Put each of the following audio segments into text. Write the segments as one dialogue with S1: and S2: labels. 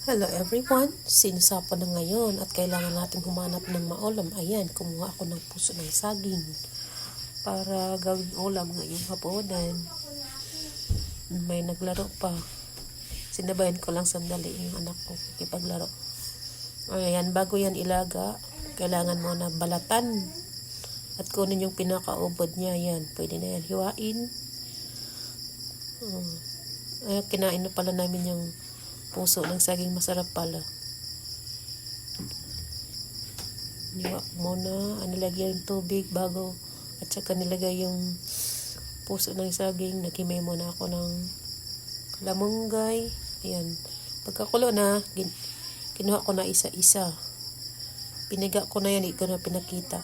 S1: Hello everyone! Sinusapan na ngayon at kailangan nating humanap ng maulam. Ayan, kumuha ako ng puso ng saging para gawing ulam ngayong hapunan. May naglaro pa. Sinabayan ko lang sandali yung anak ko ipaglaro. Ayan, bago yan ilaga, kailangan mo na balatan at kunin yung pinakaubod niya. Yan, pwede na yan hiwain. Kinain na pala namin yung puso ng saging, masarap pala. Niwa muna, nilagay yung tubig bago at saka nilagay yung puso ng saging. Naghimay muna ako ng kalamunggay. Ayan, pagkakulo na, kinuha ko na isa-isa. Piniga ko na yan, hindi ko na pinakita.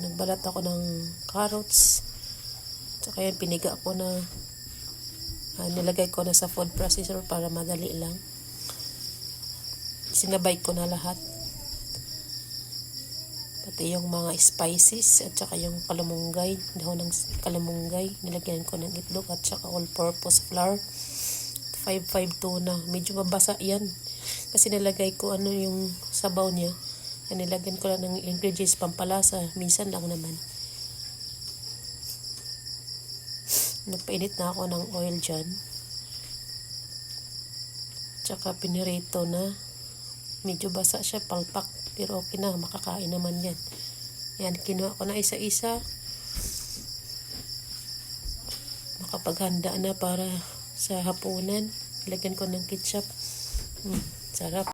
S1: Nagbalat ako ng carrots. Saka yan, piniga ko na. Nilagay ko na sa food processor para madali lang. Sinabay ko na lahat. Pati yung mga spices at saka yung kalamunggay, dahon ng kalamunggay, nilagyan ko ng itlog at saka all-purpose flour. 552 na. Medyo mabasa yan. Kasi nilagay ko yung sabaw niya. Nilagyan ko lang ng ingredients pampalasa. Minsan lang naman. Nagpainit na ako ng oil dyan. Tsaka pinirito na. Medyo basa siya, palpak. Pero okay na, makakain naman yan. Yan, kinuha ko na isa-isa. Makapaghanda na para sa hapunan. Lagyan ko ng ketchup. Sarap.